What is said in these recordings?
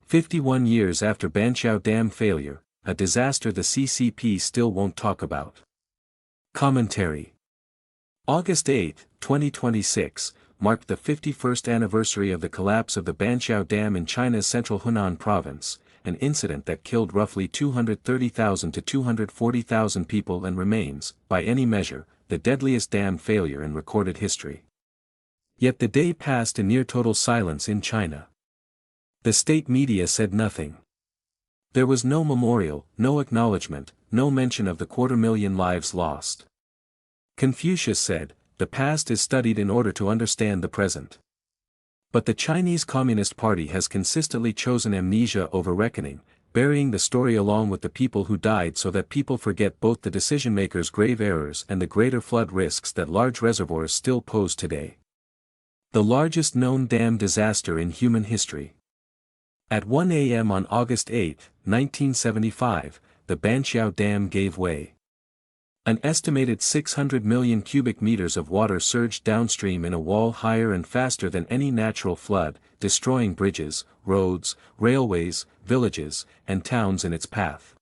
51 years after Banqiao Dam failure, a disaster the CCP still won't talk about. Commentary. August 8, 2026, marked the 51st anniversary of the collapse of the Banqiao Dam in China's central Hunan province, an incident that killed roughly 230,000 to 240,000 people and remains, by any measure, the deadliest dam failure in recorded history. Yet the day passed in near-total silence in China. The state media said nothing. There was no memorial, no acknowledgement, no mention of the 250,000 lives lost. Confucius said, "The past is studied in order to understand the present." But the Chinese Communist Party has consistently chosen amnesia over reckoning, burying the story along with the people who died so that people forget both the decision-makers' grave errors and the greater flood risks that large reservoirs still pose today. The largest known dam disaster in human history. At 1 a.m. on August 8, 1975, the Banqiao Dam gave way. An estimated 600 million cubic meters of water surged downstream in a wall higher and faster than any natural flood, destroying bridges, roads, railways, villages, and towns in its path.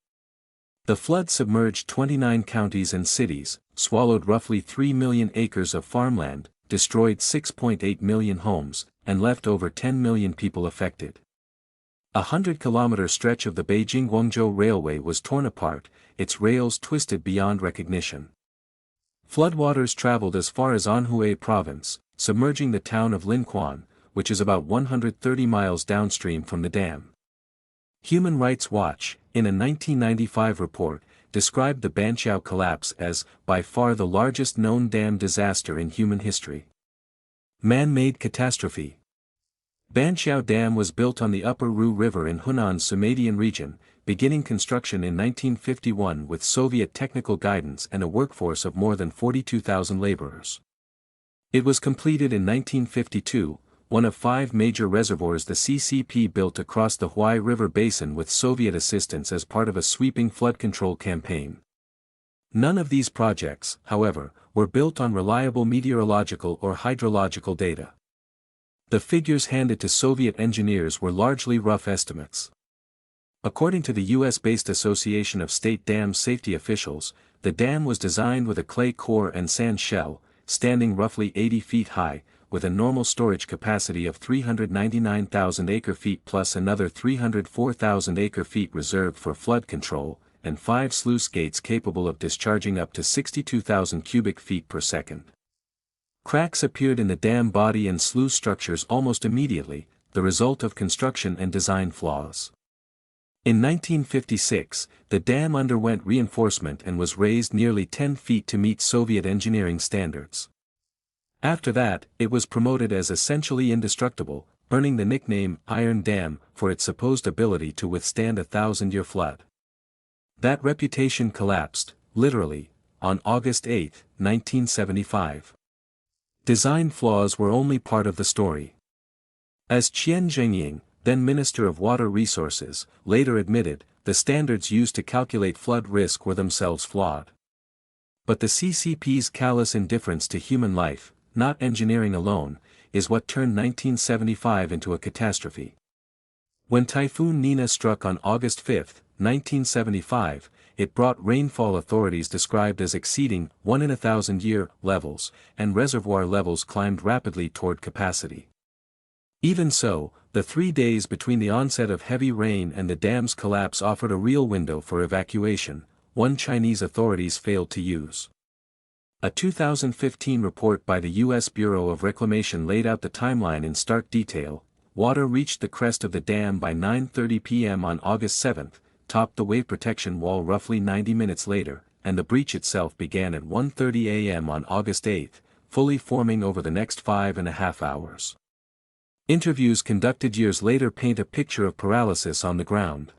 The flood submerged 29 counties and cities, swallowed roughly 3 million acres of farmland, destroyed 6.8 million homes, and left over 10 million people affected. A 100-kilometer stretch of the Beijing-Guangzhou Railway was torn apart, its rails twisted beyond recognition. Floodwaters traveled as far as Anhui Province, submerging the town of Linquan, which is about 130 miles downstream from the dam. Human Rights Watch, in a 1995 report, described the Banqiao collapse as, by far the largest known dam disaster in human history. Man-made catastrophe. Banqiao Dam was built on the Upper Ru River in Hunan's Sumadian region, beginning construction in 1951 with Soviet technical guidance and a workforce of more than 42,000 laborers. It was completed in 1952, one of 5 major reservoirs the CCP built across the Huai River basin with Soviet assistance as part of a sweeping flood control campaign. None of these projects, however, were built on reliable meteorological or hydrological data. The figures handed to Soviet engineers were largely rough estimates. According to the US-based Association of State Dam Safety Officials, the dam was designed with a clay core and sand shell, standing roughly 80 feet high, with a normal storage capacity of 399,000 acre-feet plus another 304,000 acre-feet reserved for flood control, and 5 sluice gates capable of discharging up to 62,000 cubic feet per second. Cracks appeared in the dam body and sluice structures almost immediately, the result of construction and design flaws. In 1956, the dam underwent reinforcement and was raised nearly 10 feet to meet Soviet engineering standards. After that, it was promoted as essentially indestructible, earning the nickname Iron Dam for its supposed ability to withstand a 1,000-year flood. That reputation collapsed, literally, on August 8, 1975. Design flaws were only part of the story. As Qian Zhengying, then Minister of Water Resources, later admitted, the standards used to calculate flood risk were themselves flawed. But the CCP's callous indifference to human life, not engineering alone, is what turned 1975 into a catastrophe. When Typhoon Nina struck on August 5, 1975, it brought rainfall authorities described as exceeding 1 in a 1,000-year levels, and reservoir levels climbed rapidly toward capacity. Even so, the 3 days between the onset of heavy rain and the dam's collapse offered a real window for evacuation, one Chinese authorities failed to use. A 2015 report by the U.S. Bureau of Reclamation laid out the timeline in stark detail. Water reached the crest of the dam by 9:30 p.m. on August 7, topped the wave protection wall roughly 90 minutes later, and the breach itself began at 1:30 a.m. on August 8, fully forming over the next 5.5 hours. Interviews conducted years later paint a picture of paralysis on the ground.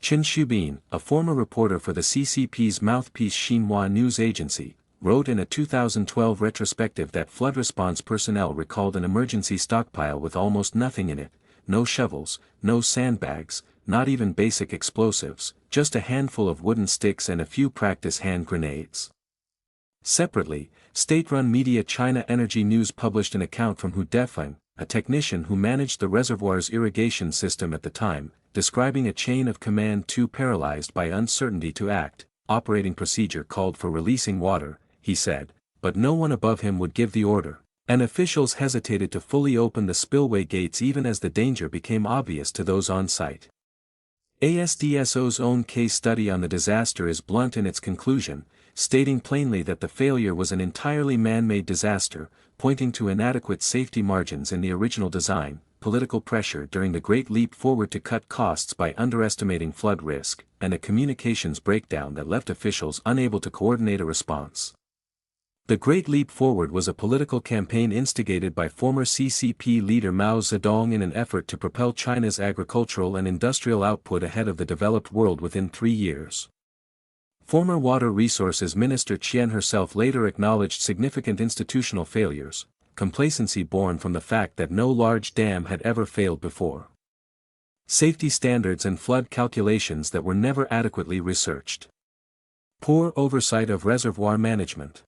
Chen Shubin, a former reporter for the CCP's mouthpiece Xinhua News Agency, wrote in a 2012 retrospective that flood response personnel recalled an emergency stockpile with almost nothing in it, no shovels, no sandbags, not even basic explosives, just a handful of wooden sticks and a few practice hand grenades. Separately, state-run media China Energy News published an account from Hudefeng, a technician who managed the reservoir's irrigation system at the time, describing a chain of command too paralyzed by uncertainty to act. Operating procedure called for releasing water, he said, but no one above him would give the order, and officials hesitated to fully open the spillway gates even as the danger became obvious to those on site. ASDSO's own case study on the disaster is blunt in its conclusion, stating plainly that the failure was an entirely man-made disaster, pointing to inadequate safety margins in the original design, political pressure during the Great Leap Forward to cut costs by underestimating flood risk, and a communications breakdown that left officials unable to coordinate a response. The Great Leap Forward was a political campaign instigated by former CCP leader Mao Zedong in an effort to propel China's agricultural and industrial output ahead of the developed world within 3 years. Former Water Resources Minister Qian herself later acknowledged significant institutional failures, complacency born from the fact that no large dam had ever failed before. Safety standards and flood calculations that were never adequately researched. Poor oversight of reservoir management.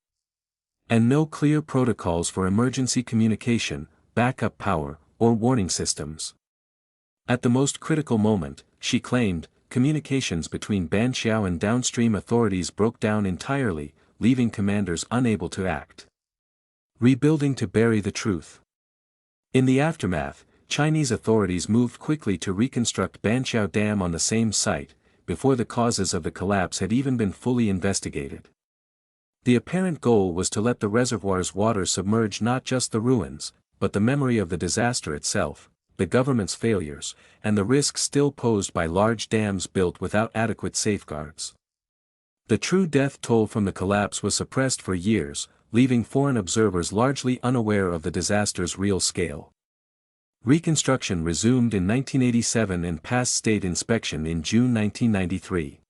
And no clear protocols for emergency communication, backup power, or warning systems. At the most critical moment, she claimed, communications between Banqiao and downstream authorities broke down entirely, leaving commanders unable to act. Rebuilding to bury the truth. In the aftermath, Chinese authorities moved quickly to reconstruct Banqiao Dam on the same site, before the causes of the collapse had even been fully investigated. The apparent goal was to let the reservoir's water submerge not just the ruins, but the memory of the disaster itself, the government's failures, and the risks still posed by large dams built without adequate safeguards. The true death toll from the collapse was suppressed for years, leaving foreign observers largely unaware of the disaster's real scale. Reconstruction resumed in 1987 and passed state inspection in June 1993.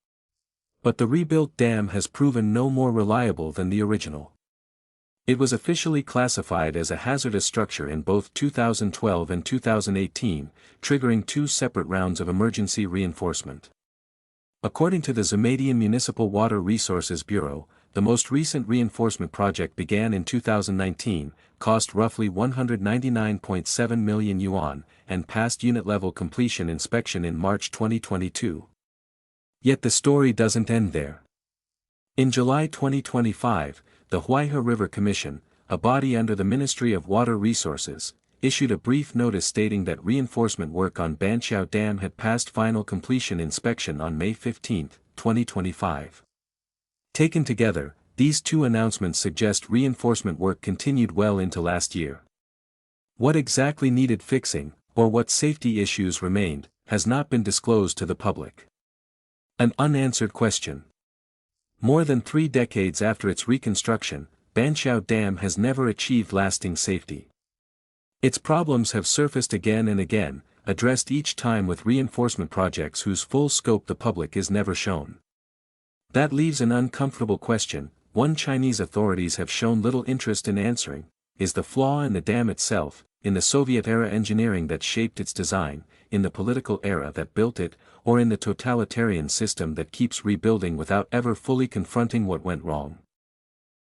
But the rebuilt dam has proven no more reliable than the original. It was officially classified as a hazardous structure in both 2012 and 2018, triggering 2 separate rounds of emergency reinforcement. According to the Zhoumadian Municipal Water Resources Bureau, the most recent reinforcement project began in 2019, cost roughly 199.7 million yuan, and passed unit-level completion inspection in March 2022. Yet the story doesn't end there. In July 2025, the Huaihe River Commission, a body under the Ministry of Water Resources, issued a brief notice stating that reinforcement work on Banqiao Dam had passed final completion inspection on May 15, 2025. Taken together, these 2 announcements suggest reinforcement work continued well into last year. What exactly needed fixing, or what safety issues remained, has not been disclosed to the public. An unanswered question. More than 3 decades after its reconstruction, Banqiao Dam has never achieved lasting safety. Its problems have surfaced again and again, addressed each time with reinforcement projects whose full scope the public is never shown. That leaves an uncomfortable question, one Chinese authorities have shown little interest in answering: is the flaw in the dam itself, in the Soviet-era engineering that shaped its design, in the political era that built it, or in the totalitarian system that keeps rebuilding without ever fully confronting what went wrong?